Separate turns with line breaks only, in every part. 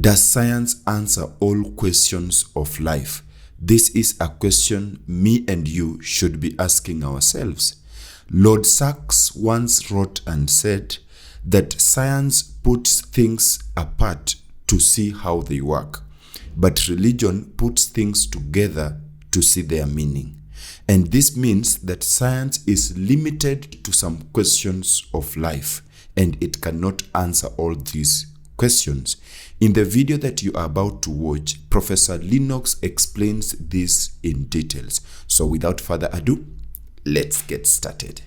Does science answer all questions of life? This is a question me and you should be asking ourselves. Lord Sachs once wrote and said that science puts things apart to see how they work, but religion puts things together to see their meaning. And this means that science is limited to some questions of life, and it cannot answer all these questions. In the video that you are about to watch, Professor Lennox explains this in details. So without further ado, let's get started.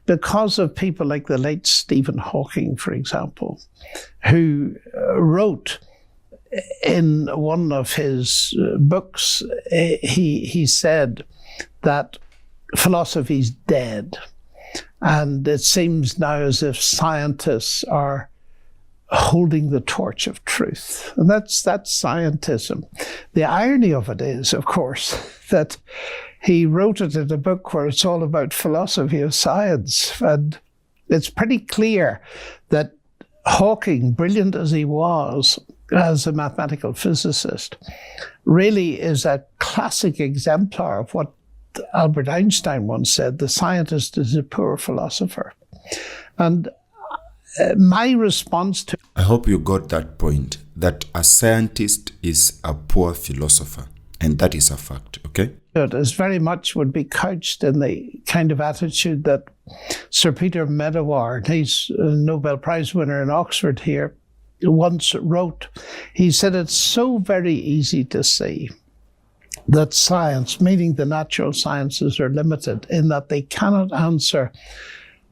Because of people like the late Stephen Hawking, for example, who wrote in one of his books, he said that philosophy is dead. And it seems now as if scientists are holding the torch of truth. And that's scientism. The irony of it is, of course, that he wrote it in a book where it's all about philosophy of science. And it's pretty clear that Hawking, brilliant as he was as a mathematical physicist, really is a classic exemplar of what Albert Einstein once said: the scientist is a poor philosopher. And my response to...
I hope you got that point, that a scientist is a poor philosopher. And that is a fact, okay?
It is very much would be couched in the kind of attitude that Sir Peter Medawar, he's a Nobel Prize winner in Oxford here, once wrote. He said, it's so very easy to see that science, meaning the natural sciences, are limited in that they cannot answer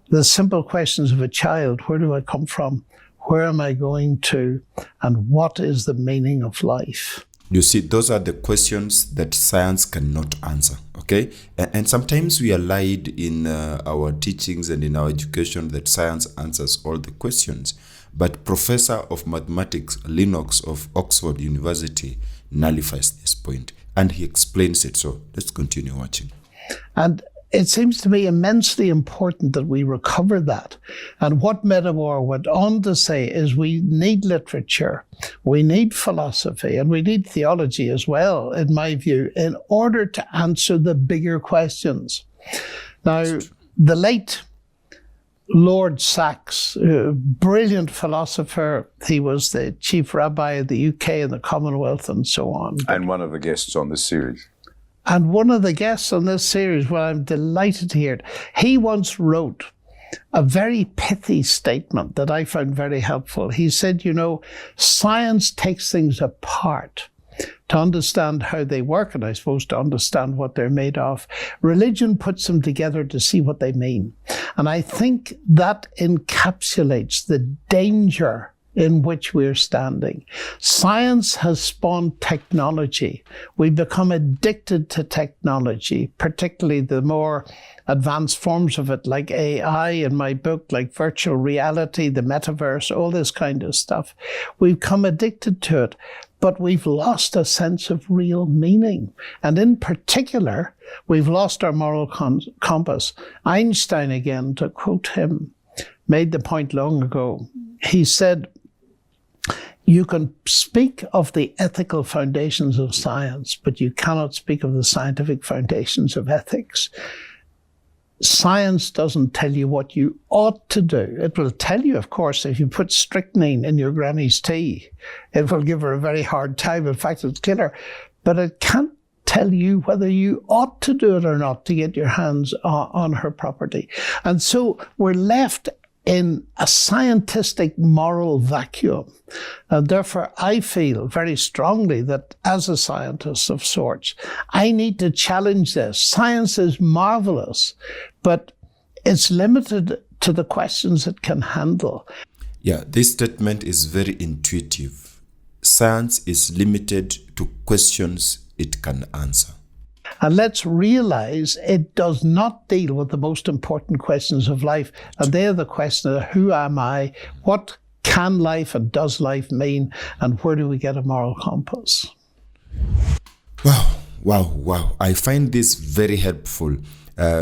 the simple questions of a child. Where do I come from? Where am I going to? And what is the meaning of life?
You see, those are the questions that science cannot answer, okay? And sometimes we are lied in our teachings and in our education that science answers all the questions. But Professor of Mathematics Lennox of Oxford University nullifies this point, and he explains it. So let's continue watching.
And it seems to me immensely important that we recover that. And what Medawar went on to say is we need literature, we need philosophy, and we need theology as well, in my view, in order to answer the bigger questions. Now, the late Lord Sachs, a brilliant philosopher, he was the chief rabbi of the UK and the Commonwealth and so on.
And one of the guests on this series.
And one of the guests on this series, well, I'm delighted to hear it, he once wrote a very pithy statement that I found very helpful. He said, you know, science takes things apart to understand how they work, and I suppose to understand what they're made of. Religion puts them together to see what they mean. And I think that encapsulates the danger in which we're standing. Science has spawned technology. We've become addicted to technology, particularly the more advanced forms of it, like AI in my book, like virtual reality, the metaverse, all this kind of stuff. We've become addicted to it, but we've lost a sense of real meaning. And in particular, we've lost our moral compass. Einstein, again, to quote him, made the point long ago. He said, you can speak of the ethical foundations of science, but you cannot speak of the scientific foundations of ethics. Science doesn't tell you what you ought to do. It will tell you, of course, if you put strychnine in your granny's tea, it will give her a very hard time. In fact, it'll kill her. But it can't tell you whether you ought to do it or not to get your hands on her property. And so we're left in a scientific moral vacuum. And therefore, I feel very strongly that as a scientist of sorts, I need to challenge this. Science is marvelous, but it's limited to the questions it can handle.
Yeah, this statement is very intuitive. Science is limited to questions it can answer.
And let's realize it does not deal with the most important questions of life. And they're the questions of who am I, what can life and does life mean, and where do we get a moral compass?
Wow. I find this very helpful.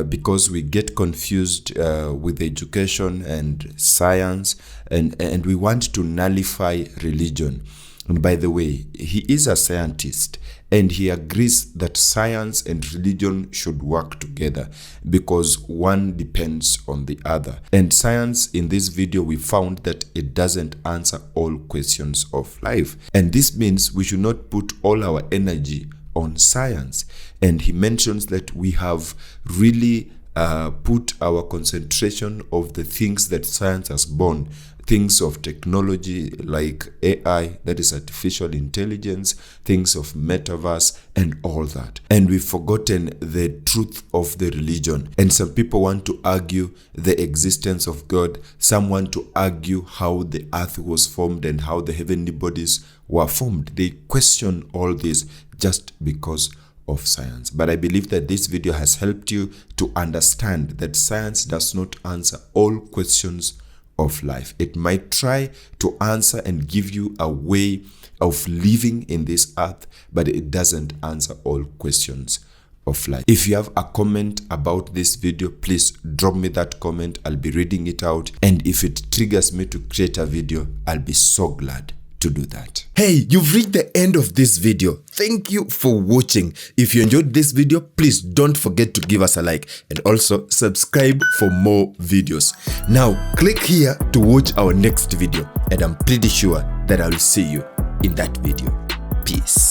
because we get confused with education and science, and we want to nullify religion. And by the way, he is a scientist, and he agrees that science and religion should work together because one depends on the other. And science, in this video, we found that it doesn't answer all questions of life. And this means we should not put all our energy on science. And he mentions that we have really put our concentration of the things that science has born, things of technology like AI, that is artificial intelligence, things of metaverse and all that. And we've forgotten the truth of the religion. And some people want to argue the existence of God. Some want to argue how the earth was formed and how the heavenly bodies were formed. They question all this just because of science. But I believe that this video has helped you to understand that science does not answer all questions of life. It might try to answer and give you a way of living in this earth, but it doesn't answer all questions of life. If you have a comment about this video, please drop me that comment. I'll be reading it out. And if it triggers me to create a video, I'll be so glad to do that. Hey, you've reached the end of this video. Thank you for watching. If you enjoyed this video, please don't forget to give us a like and also subscribe for more videos. Now, click here to watch our next video, and I'm pretty sure that I will see you in that video. Peace.